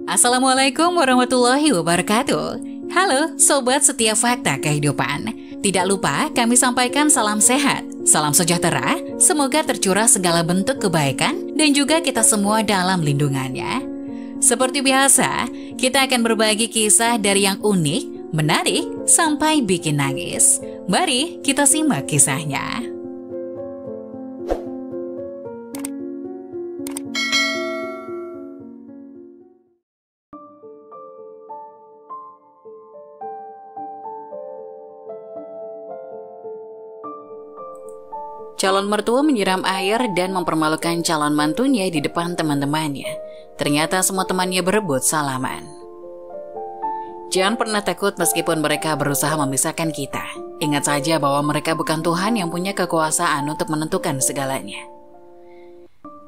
Assalamualaikum warahmatullahi wabarakatuh. Halo Sobat Setia Fakta Kehidupan. Tidak lupa kami sampaikan salam sehat, salam sejahtera, semoga tercurah segala bentuk kebaikan dan juga kita semua dalam lindungannya. Seperti biasa, kita akan berbagi kisah dari yang unik, menarik, sampai bikin nangis. Mari kita simak kisahnya. Calon mertua menyiram air dan mempermalukan calon mantunya di depan teman-temannya. Ternyata semua temannya berebut salaman. Jangan pernah takut meskipun mereka berusaha memisahkan kita. Ingat saja bahwa mereka bukan Tuhan yang punya kekuasaan untuk menentukan segalanya.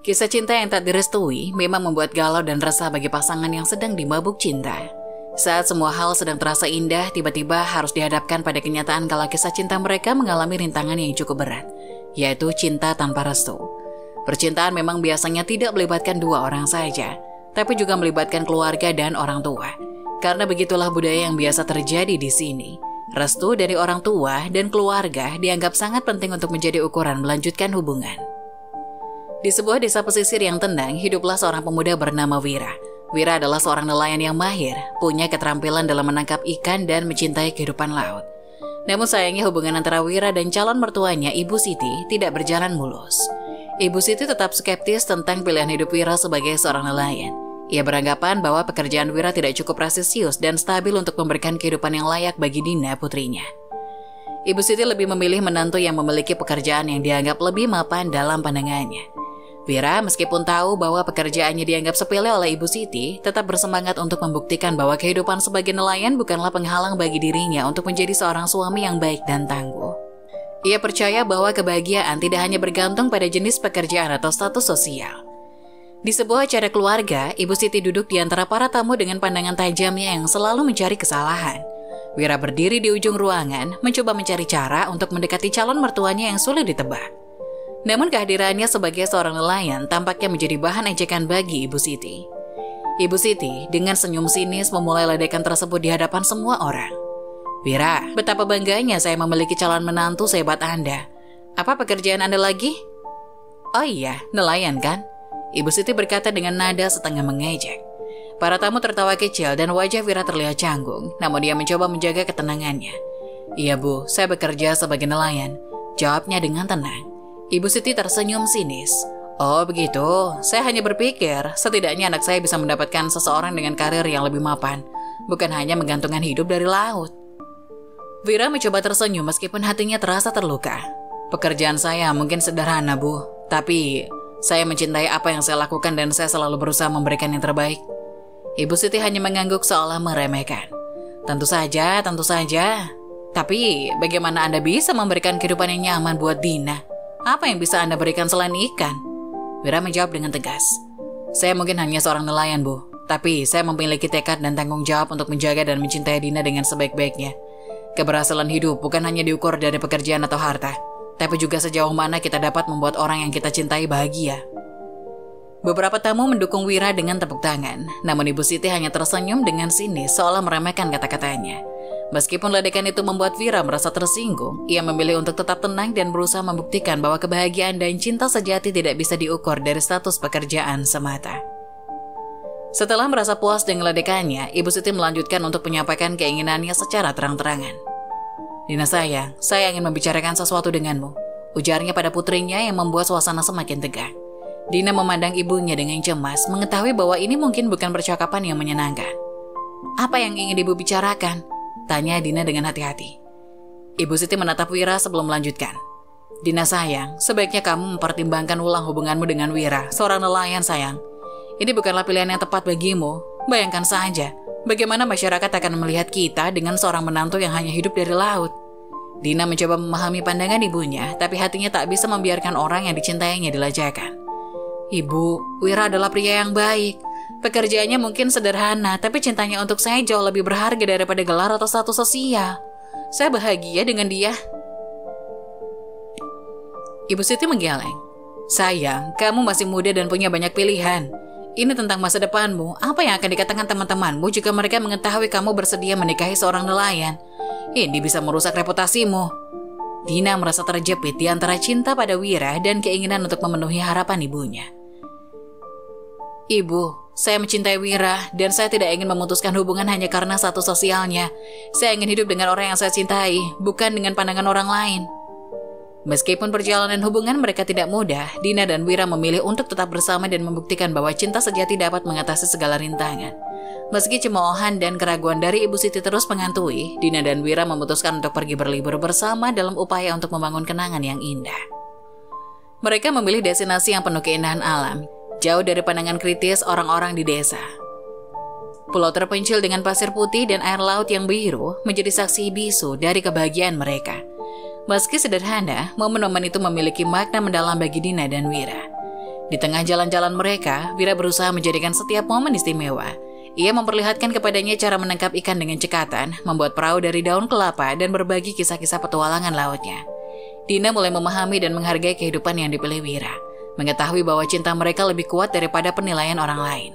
Kisah cinta yang tak direstui memang membuat galau dan resah bagi pasangan yang sedang dimabuk cinta. Saat semua hal sedang terasa indah, tiba-tiba harus dihadapkan pada kenyataan kalau kisah cinta mereka mengalami rintangan yang cukup berat, yaitu cinta tanpa restu. Percintaan memang biasanya tidak melibatkan dua orang saja, tapi juga melibatkan keluarga dan orang tua. Karena begitulah budaya yang biasa terjadi di sini. Restu dari orang tua dan keluarga dianggap sangat penting untuk menjadi ukuran melanjutkan hubungan. Di sebuah desa pesisir yang tenang, hiduplah seorang pemuda bernama Wira. Wira adalah seorang nelayan yang mahir, punya keterampilan dalam menangkap ikan dan mencintai kehidupan laut. Namun sayangnya hubungan antara Wira dan calon mertuanya, Ibu Siti, tidak berjalan mulus. Ibu Siti tetap skeptis tentang pilihan hidup Wira sebagai seorang nelayan. Ia beranggapan bahwa pekerjaan Wira tidak cukup presisius dan stabil untuk memberikan kehidupan yang layak bagi Dina, putrinya. Ibu Siti lebih memilih menantu yang memiliki pekerjaan yang dianggap lebih mapan dalam pandangannya. Wira meskipun tahu bahwa pekerjaannya dianggap sepele oleh Ibu Siti, tetap bersemangat untuk membuktikan bahwa kehidupan sebagai nelayan bukanlah penghalang bagi dirinya untuk menjadi seorang suami yang baik dan tangguh. Ia percaya bahwa kebahagiaan tidak hanya bergantung pada jenis pekerjaan atau status sosial. Di sebuah acara keluarga, Ibu Siti duduk di antara para tamu dengan pandangan tajamnya yang selalu mencari kesalahan. Wira berdiri di ujung ruangan, mencoba mencari cara untuk mendekati calon mertuanya yang sulit ditebak. Namun kehadirannya sebagai seorang nelayan tampaknya menjadi bahan ejekan bagi Ibu Siti. Ibu Siti dengan senyum sinis memulai ledekan tersebut di hadapan semua orang. "Wira, betapa bangganya saya memiliki calon menantu sehebat Anda. Apa pekerjaan Anda lagi?" "Oh iya, nelayan kan?" Ibu Siti berkata dengan nada setengah mengejek. Para tamu tertawa kecil dan wajah Wira terlihat canggung, namun dia mencoba menjaga ketenangannya. "Iya Bu, saya bekerja sebagai nelayan," jawabnya dengan tenang. Ibu Siti tersenyum sinis. "Oh begitu, saya hanya berpikir setidaknya anak saya bisa mendapatkan seseorang dengan karir yang lebih mapan, bukan hanya menggantungkan hidup dari laut." Wira mencoba tersenyum meskipun hatinya terasa terluka. "Pekerjaan saya mungkin sederhana Bu, tapi saya mencintai apa yang saya lakukan dan saya selalu berusaha memberikan yang terbaik." Ibu Siti hanya mengangguk seolah meremehkan. Tentu saja. Tapi bagaimana Anda bisa memberikan kehidupan yang nyaman buat Dina? Apa yang bisa Anda berikan selain ikan?" Wira menjawab dengan tegas. "Saya mungkin hanya seorang nelayan Bu, tapi saya memiliki tekad dan tanggung jawab untuk menjaga dan mencintai Dina dengan sebaik-baiknya. Keberhasilan hidup bukan hanya diukur dari pekerjaan atau harta, tapi juga sejauh mana kita dapat membuat orang yang kita cintai bahagia." Beberapa tamu mendukung Wira dengan tepuk tangan, namun Ibu Siti hanya tersenyum dengan sinis seolah meremehkan kata-katanya. Meskipun ledekan itu membuat Wira merasa tersinggung, ia memilih untuk tetap tenang dan berusaha membuktikan bahwa kebahagiaan dan cinta sejati tidak bisa diukur dari status pekerjaan semata. Setelah merasa puas dengan ledekannya, Ibu Siti melanjutkan untuk menyampaikan keinginannya secara terang-terangan. "Dina sayang, saya ingin membicarakan sesuatu denganmu," ujarnya pada putrinya yang membuat suasana semakin tegang. Dina memandang ibunya dengan cemas, mengetahui bahwa ini mungkin bukan percakapan yang menyenangkan. "Apa yang ingin Ibu bicarakan?" tanya Dina dengan hati-hati. Ibu Siti menatap Wira sebelum melanjutkan. "Dina sayang, sebaiknya kamu mempertimbangkan ulang hubunganmu dengan Wira, seorang nelayan sayang. Ini bukanlah pilihan yang tepat bagimu. Bayangkan saja, bagaimana masyarakat akan melihat kita dengan seorang menantu yang hanya hidup dari laut." Dina mencoba memahami pandangan ibunya, tapi hatinya tak bisa membiarkan orang yang dicintainya dilajakan. "Ibu, Wira adalah pria yang baik. Pekerjaannya mungkin sederhana, tapi cintanya untuk saya jauh lebih berharga daripada gelar atau status sosial. Saya bahagia dengan dia." Ibu Siti menggeleng. "Sayang, kamu masih muda dan punya banyak pilihan. Ini tentang masa depanmu. Apa yang akan dikatakan teman-temanmu jika mereka mengetahui kamu bersedia menikahi seorang nelayan? Ini bisa merusak reputasimu. Dina merasa terjepit di antara cinta pada Wira dan keinginan untuk memenuhi harapan ibunya. Ibu, saya mencintai Wira dan saya tidak ingin memutuskan hubungan hanya karena status sosialnya. Saya ingin hidup dengan orang yang saya cintai, bukan dengan pandangan orang lain. Meskipun perjalanan hubungan mereka tidak mudah, Dina dan Wira memilih untuk tetap bersama dan membuktikan bahwa cinta sejati dapat mengatasi segala rintangan. Meski cemoohan dan keraguan dari Ibu Siti terus menghantui, Dina dan Wira memutuskan untuk pergi berlibur bersama dalam upaya untuk membangun kenangan yang indah. Mereka memilih destinasi yang penuh keindahan alam, jauh dari pandangan kritis orang-orang di desa. Pulau terpencil dengan pasir putih dan air laut yang biru menjadi saksi bisu dari kebahagiaan mereka. Meski sederhana, momen-momen itu memiliki makna mendalam bagi Dina dan Wira. Di tengah jalan-jalan mereka, Wira berusaha menjadikan setiap momen istimewa. Ia memperlihatkan kepadanya cara menangkap ikan dengan cekatan, membuat perahu dari daun kelapa, dan berbagi kisah-kisah petualangan lautnya. Dina mulai memahami dan menghargai kehidupan yang dipilih Wira, mengetahui bahwa cinta mereka lebih kuat daripada penilaian orang lain.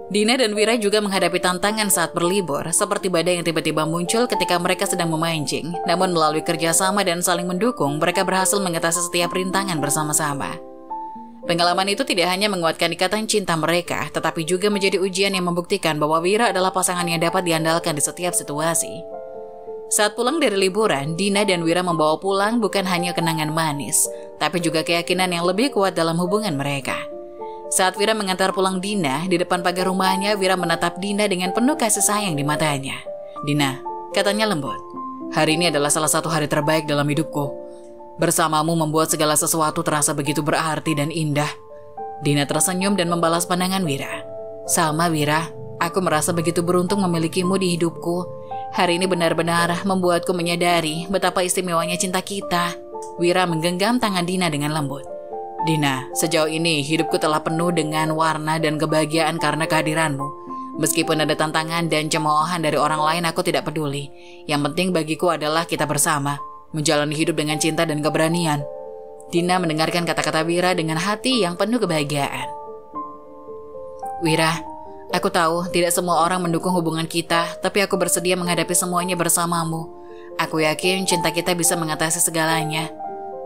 Dina dan Wira juga menghadapi tantangan saat berlibur, seperti badai yang tiba-tiba muncul ketika mereka sedang memancing. Namun melalui kerjasama dan saling mendukung, mereka berhasil mengatasi setiap rintangan bersama-sama. Pengalaman itu tidak hanya menguatkan ikatan cinta mereka, tetapi juga menjadi ujian yang membuktikan bahwa Wira adalah pasangan yang dapat diandalkan di setiap situasi. Saat pulang dari liburan, Dina dan Wira membawa pulang bukan hanya kenangan manis, tapi juga keyakinan yang lebih kuat dalam hubungan mereka. Saat Wira mengantar pulang Dina, di depan pagar rumahnya, Wira menatap Dina dengan penuh kasih sayang di matanya. Dina, katanya lembut, hari ini adalah salah satu hari terbaik dalam hidupku. Bersamamu membuat segala sesuatu terasa begitu berarti dan indah. Dina tersenyum dan membalas pandangan Wira. Sama Wira, aku merasa begitu beruntung memilikimu di hidupku. Hari ini benar-benar membuatku menyadari betapa istimewanya cinta kita. Wira menggenggam tangan Dina dengan lembut. Dina, sejauh ini hidupku telah penuh dengan warna dan kebahagiaan karena kehadiranmu. Meskipun ada tantangan dan cemoohan dari orang lain, aku tidak peduli. Yang penting bagiku adalah kita bersama, menjalani hidup dengan cinta dan keberanian. Dina mendengarkan kata-kata Wira dengan hati yang penuh kebahagiaan. Wira, aku tahu tidak semua orang mendukung hubungan kita, tapi aku bersedia menghadapi semuanya bersamamu. Aku yakin cinta kita bisa mengatasi segalanya.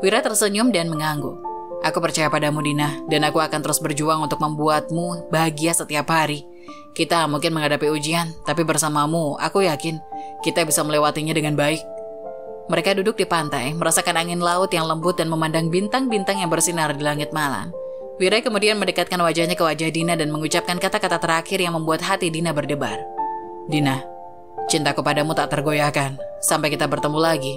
Wira tersenyum dan mengangguk. Aku percaya padamu, Dina, dan aku akan terus berjuang untuk membuatmu bahagia setiap hari. Kita mungkin menghadapi ujian, tapi bersamamu, aku yakin kita bisa melewatinya dengan baik. Mereka duduk di pantai, merasakan angin laut yang lembut dan memandang bintang-bintang yang bersinar di langit malam. Wira kemudian mendekatkan wajahnya ke wajah Dina dan mengucapkan kata-kata terakhir yang membuat hati Dina berdebar. Dina, cintaku padamu tak tergoyahkan sampai kita bertemu lagi.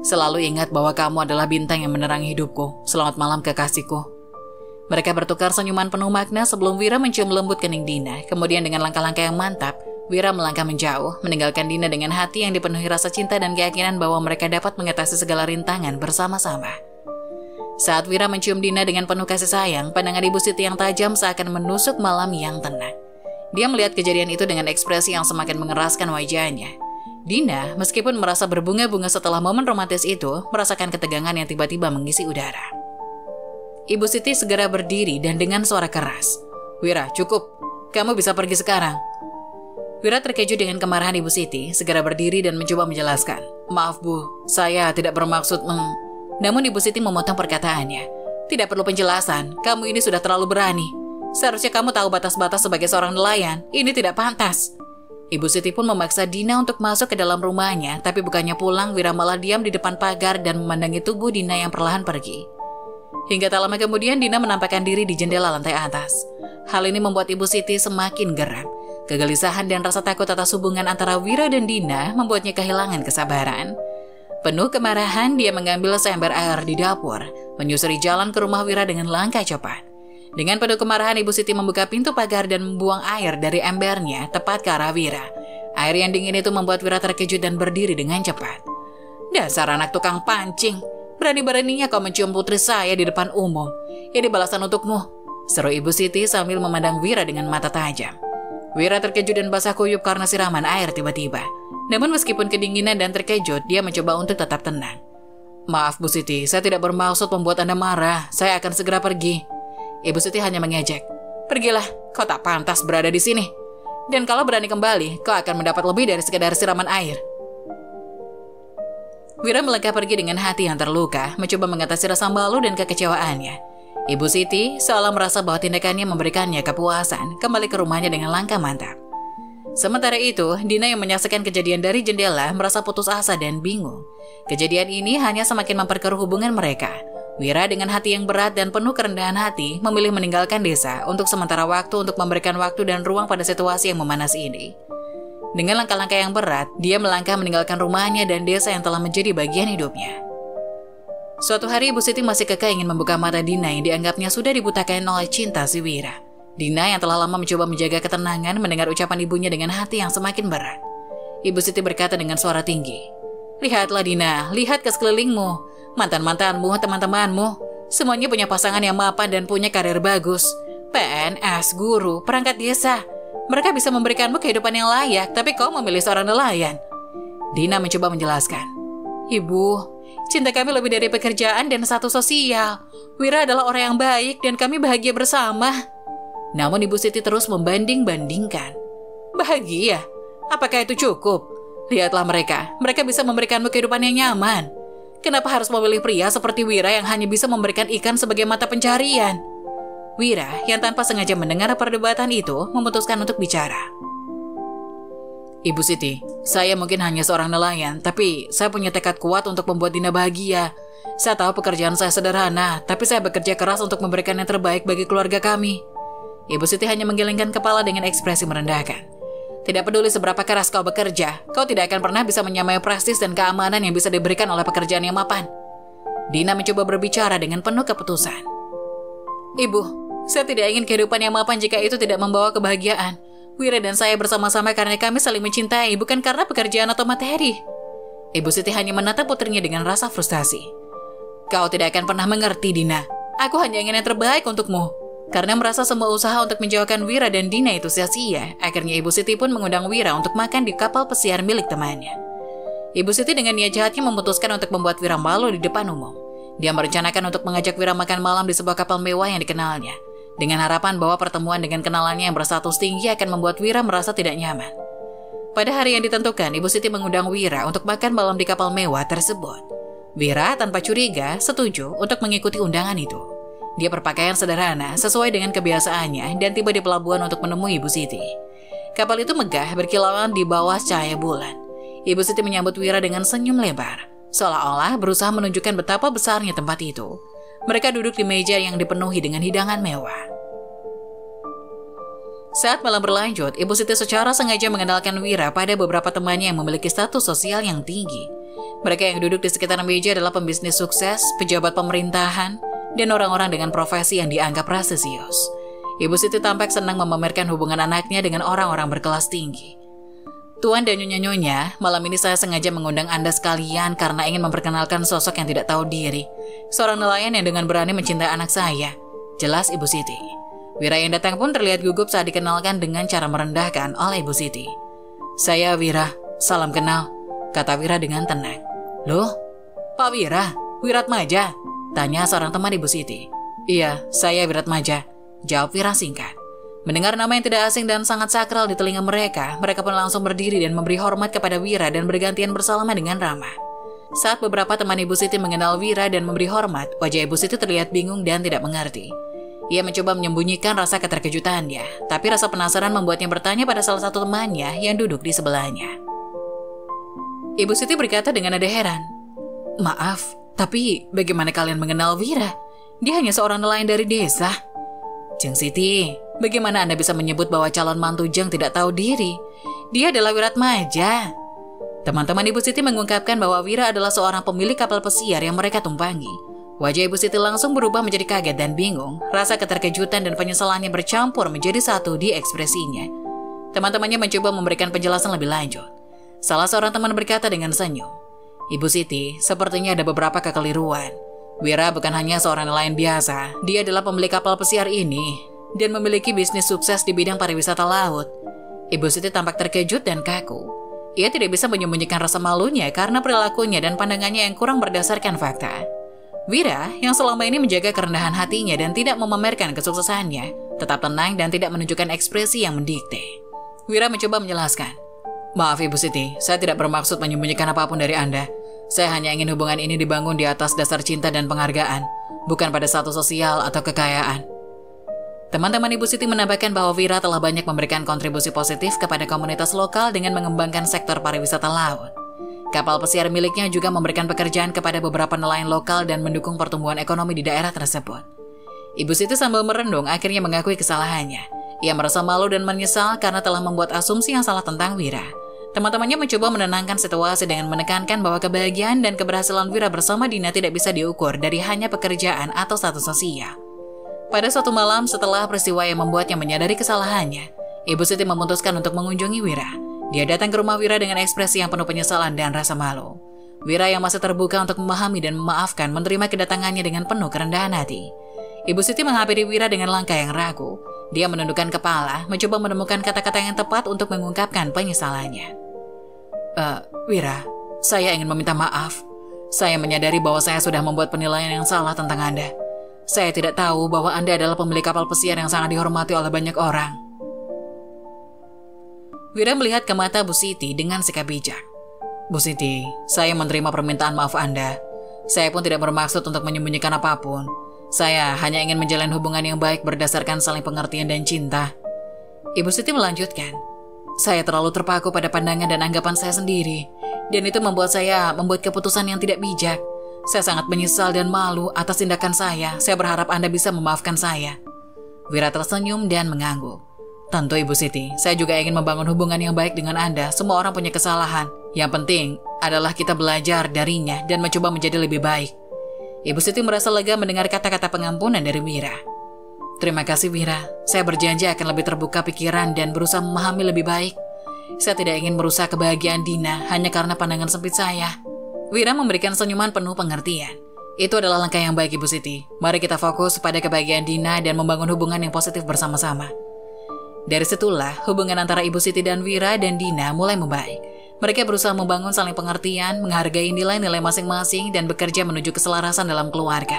Selalu ingat bahwa kamu adalah bintang yang menerangi hidupku. Selamat malam kekasihku. Mereka bertukar senyuman penuh makna sebelum Wira mencium lembut kening Dina. Kemudian dengan langkah-langkah yang mantap, Wira melangkah menjauh, meninggalkan Dina dengan hati yang dipenuhi rasa cinta dan keyakinan bahwa mereka dapat mengatasi segala rintangan bersama-sama. Saat Wira mencium Dina dengan penuh kasih sayang, pandangan Ibu Siti yang tajam seakan menusuk malam yang tenang. Dia melihat kejadian itu dengan ekspresi yang semakin mengeraskan wajahnya. Dina, meskipun merasa berbunga-bunga setelah momen romantis itu, merasakan ketegangan yang tiba-tiba mengisi udara. Ibu Siti segera berdiri dan dengan suara keras, Wira, cukup. Kamu bisa pergi sekarang. Wira terkejut dengan kemarahan Ibu Siti, segera berdiri dan mencoba menjelaskan. Maaf Bu, saya tidak bermaksud Namun Ibu Siti memotong perkataannya. Tidak perlu penjelasan, kamu ini sudah terlalu berani. Seharusnya kamu tahu batas-batas sebagai seorang nelayan, ini tidak pantas. Ibu Siti pun memaksa Dina untuk masuk ke dalam rumahnya, tapi bukannya pulang, Wira malah diam di depan pagar dan memandangi tubuh Dina yang perlahan pergi. Hingga tak lama kemudian Dina menampakkan diri di jendela lantai atas. Hal ini membuat Ibu Siti semakin geram. Kegelisahan dan rasa takut atas hubungan antara Wira dan Dina membuatnya kehilangan kesabaran. Penuh kemarahan, dia mengambil seember air di dapur, menyusuri jalan ke rumah Wira dengan langkah cepat. Dengan penuh kemarahan, Ibu Siti membuka pintu pagar dan membuang air dari embernya tepat ke arah Wira. Air yang dingin itu membuat Wira terkejut dan berdiri dengan cepat. Dasar anak tukang pancing, berani-beraninya kau mencium putri saya di depan umum. Ini balasan untukmu, seru Ibu Siti sambil memandang Wira dengan mata tajam. Wira terkejut dan basah kuyup karena siraman air tiba-tiba. Namun meskipun kedinginan dan terkejut, dia mencoba untuk tetap tenang. Maaf Bu Siti, saya tidak bermaksud membuat Anda marah. Saya akan segera pergi. Ibu Siti hanya mengejek. Pergilah, kau tak pantas berada di sini. Dan kalau berani kembali, kau akan mendapat lebih dari sekedar siraman air. Wira melangkah pergi dengan hati yang terluka, mencoba mengatasi rasa malu dan kekecewaannya. Ibu Siti seolah merasa bahwa tindakannya memberikannya kepuasan, kembali ke rumahnya dengan langkah mantap. Sementara itu, Dina yang menyaksikan kejadian dari jendela merasa putus asa dan bingung. Kejadian ini hanya semakin memperkeruh hubungan mereka. Wira dengan hati yang berat dan penuh kerendahan hati memilih meninggalkan desa untuk sementara waktu untuk memberikan waktu dan ruang pada situasi yang memanas ini. Dengan langkah-langkah yang berat, dia melangkah meninggalkan rumahnya dan desa yang telah menjadi bagian hidupnya. Suatu hari Ibu Siti masih kekeh ingin membuka mata Dina yang dianggapnya sudah dibutakan oleh cinta si Wira. Dina yang telah lama mencoba menjaga ketenangan mendengar ucapan ibunya dengan hati yang semakin berat. Ibu Siti berkata dengan suara tinggi, "Lihatlah Dina, lihat ke sekelilingmu. Mantan-mantanmu, teman-temanmu, semuanya punya pasangan yang mapan dan punya karir bagus. PNS, guru, perangkat desa. Mereka bisa memberikanmu kehidupan yang layak, tapi kau memilih seorang nelayan." Dina mencoba menjelaskan, "Ibu, cinta kami lebih dari pekerjaan dan status sosial. Wira adalah orang yang baik dan kami bahagia bersama." Namun Ibu Siti terus membanding-bandingkan. "Bahagia? Apakah itu cukup? Lihatlah mereka bisa memberikanmu kehidupan yang nyaman. Kenapa harus memilih pria seperti Wira yang hanya bisa memberikan ikan sebagai mata pencarian?" Wira yang tanpa sengaja mendengar perdebatan itu memutuskan untuk bicara. "Ibu Siti, saya mungkin hanya seorang nelayan, tapi saya punya tekad kuat untuk membuat Dina bahagia. Saya tahu pekerjaan saya sederhana, tapi saya bekerja keras untuk memberikan yang terbaik bagi keluarga kami." Ibu Siti hanya menggelengkan kepala dengan ekspresi merendahkan. "Tidak peduli seberapa keras kau bekerja, kau tidak akan pernah bisa menyamai prestis dan keamanan yang bisa diberikan oleh pekerjaan yang mapan." Dina mencoba berbicara dengan penuh keputusan. "Ibu, saya tidak ingin kehidupan yang mapan jika itu tidak membawa kebahagiaan. Wira dan saya bersama-sama karena kami saling mencintai, bukan karena pekerjaan atau materi." Ibu Siti hanya menatap putrinya dengan rasa frustasi. "Kau tidak akan pernah mengerti, Dina. Aku hanya ingin yang terbaik untukmu." Karena merasa semua usaha untuk menjauhkan Wira dan Dina itu sia-sia, akhirnya Ibu Siti pun mengundang Wira untuk makan di kapal pesiar milik temannya. Ibu Siti dengan niat jahatnya memutuskan untuk membuat Wira malu di depan umum. Dia merencanakan untuk mengajak Wira makan malam di sebuah kapal mewah yang dikenalnya, dengan harapan bahwa pertemuan dengan kenalannya yang berstatus tinggi akan membuat Wira merasa tidak nyaman. Pada hari yang ditentukan, Ibu Siti mengundang Wira untuk makan malam di kapal mewah tersebut. Wira tanpa curiga setuju untuk mengikuti undangan itu. Dia berpakaian sederhana sesuai dengan kebiasaannya dan tiba di pelabuhan untuk menemui Ibu Siti. Kapal itu megah berkilauan di bawah cahaya bulan. Ibu Siti menyambut Wira dengan senyum lebar, seolah-olah berusaha menunjukkan betapa besarnya tempat itu. Mereka duduk di meja yang dipenuhi dengan hidangan mewah. Saat malam berlanjut, Ibu Siti secara sengaja mengenalkan Wira pada beberapa temannya yang memiliki status sosial yang tinggi. Mereka yang duduk di sekitar meja adalah pembisnis sukses, pejabat pemerintahan, dan orang-orang dengan profesi yang dianggap prestisius. Ibu Siti tampak senang memamerkan hubungan anaknya dengan orang-orang berkelas tinggi. "Tuan dan nyonya-nyonya, malam ini saya sengaja mengundang Anda sekalian karena ingin memperkenalkan sosok yang tidak tahu diri. Seorang nelayan yang dengan berani mencintai anak saya," jelas Ibu Siti. Wira yang datang pun terlihat gugup saat dikenalkan dengan cara merendahkan oleh Ibu Siti. "Saya Wira, salam kenal," kata Wira dengan tenang. "Loh, Pak Wira, Wiratmaja?" tanya seorang teman Ibu Siti. "Iya, saya Wiratmaja," jawab Wira singkat. Mendengar nama yang tidak asing dan sangat sakral di telinga mereka pun langsung berdiri dan memberi hormat kepada Wira dan bergantian bersalaman dengan ramah. Saat beberapa teman Ibu Siti mengenal Wira dan memberi hormat, wajah Ibu Siti terlihat bingung dan tidak mengerti. Ia mencoba menyembunyikan rasa keterkejutannya, tapi rasa penasaran membuatnya bertanya pada salah satu temannya yang duduk di sebelahnya. Ibu Siti berkata dengan nada heran, "Maaf, tapi bagaimana kalian mengenal Wira? Dia hanya seorang nelayan dari desa." "Jeng Siti, bagaimana Anda bisa menyebut bahwa calon mantu Jeng tidak tahu diri? Dia adalah Wiratmaja." Teman-teman Ibu Siti mengungkapkan bahwa Wira adalah seorang pemilik kapal pesiar yang mereka tumpangi. Wajah Ibu Siti langsung berubah menjadi kaget dan bingung. Rasa keterkejutan dan penyesalannya bercampur menjadi satu di ekspresinya. Teman-temannya mencoba memberikan penjelasan lebih lanjut. Salah seorang teman berkata dengan senyum, "Ibu Siti, sepertinya ada beberapa kekeliruan. Wira bukan hanya seorang nelayan biasa. Dia adalah pemilik kapal pesiar ini dan memiliki bisnis sukses di bidang pariwisata laut." Ibu Siti tampak terkejut dan kaku. Ia tidak bisa menyembunyikan rasa malunya karena perilakunya dan pandangannya yang kurang berdasarkan fakta. Wira, yang selama ini menjaga kerendahan hatinya dan tidak memamerkan kesuksesannya, tetap tenang dan tidak menunjukkan ekspresi yang mendikte. Wira mencoba menjelaskan, "Maaf Ibu Siti, saya tidak bermaksud menyembunyikan apapun dari Anda. Saya hanya ingin hubungan ini dibangun di atas dasar cinta dan penghargaan, bukan pada status sosial atau kekayaan." Teman-teman Ibu Siti menambahkan bahwa Wira telah banyak memberikan kontribusi positif kepada komunitas lokal dengan mengembangkan sektor pariwisata laut. Kapal pesiar miliknya juga memberikan pekerjaan kepada beberapa nelayan lokal dan mendukung pertumbuhan ekonomi di daerah tersebut. Ibu Siti sambil merendung akhirnya mengakui kesalahannya. Ia merasa malu dan menyesal karena telah membuat asumsi yang salah tentang Wira. Teman-temannya mencoba menenangkan situasi dengan menekankan bahwa kebahagiaan dan keberhasilan Wira bersama Dina tidak bisa diukur dari hanya pekerjaan atau status sosial. Pada suatu malam setelah peristiwa yang membuatnya menyadari kesalahannya, Ibu Siti memutuskan untuk mengunjungi Wira. Dia datang ke rumah Wira dengan ekspresi yang penuh penyesalan dan rasa malu. Wira yang masih terbuka untuk memahami dan memaafkan menerima kedatangannya dengan penuh kerendahan hati. Ibu Siti menghampiri Wira dengan langkah yang ragu. Dia menundukkan kepala, mencoba menemukan kata-kata yang tepat untuk mengungkapkan penyesalannya. Wira, saya ingin meminta maaf. Saya menyadari bahwa saya sudah membuat penilaian yang salah tentang Anda. Saya tidak tahu bahwa Anda adalah pemilik kapal pesiar yang sangat dihormati oleh banyak orang." Wira melihat ke mata Bu Siti dengan sikap bijak. "Bu Siti, saya menerima permintaan maaf Anda. Saya pun tidak bermaksud untuk menyembunyikan apapun. Saya hanya ingin menjalin hubungan yang baik berdasarkan saling pengertian dan cinta." Ibu Siti melanjutkan, "Saya terlalu terpaku pada pandangan dan anggapan saya sendiri, dan itu membuat saya membuat keputusan yang tidak bijak. Saya sangat menyesal dan malu atas tindakan saya. Saya berharap Anda bisa memaafkan saya." Wira tersenyum dan mengangguk. "Tentu Ibu Siti, saya juga ingin membangun hubungan yang baik dengan Anda. Semua orang punya kesalahan. Yang penting adalah kita belajar darinya dan mencoba menjadi lebih baik." Ibu Siti merasa lega mendengar kata-kata pengampunan dari Wira. "Terima kasih Wira, saya berjanji akan lebih terbuka pikiran dan berusaha memahami lebih baik. Saya tidak ingin merusak kebahagiaan Dina hanya karena pandangan sempit saya." Wira memberikan senyuman penuh pengertian. "Itu adalah langkah yang baik Ibu Siti. Mari kita fokus pada kebahagiaan Dina dan membangun hubungan yang positif bersama-sama." Dari situlah hubungan antara Ibu Siti dan Wira dan Dina mulai membaik. Mereka berusaha membangun saling pengertian, menghargai nilai-nilai masing-masing dan bekerja menuju keselarasan dalam keluarga.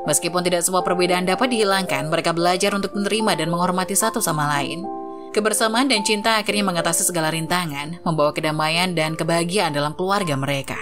Meskipun tidak semua perbedaan dapat dihilangkan, mereka belajar untuk menerima dan menghormati satu sama lain. Kebersamaan dan cinta akhirnya mengatasi segala rintangan, membawa kedamaian dan kebahagiaan dalam keluarga mereka.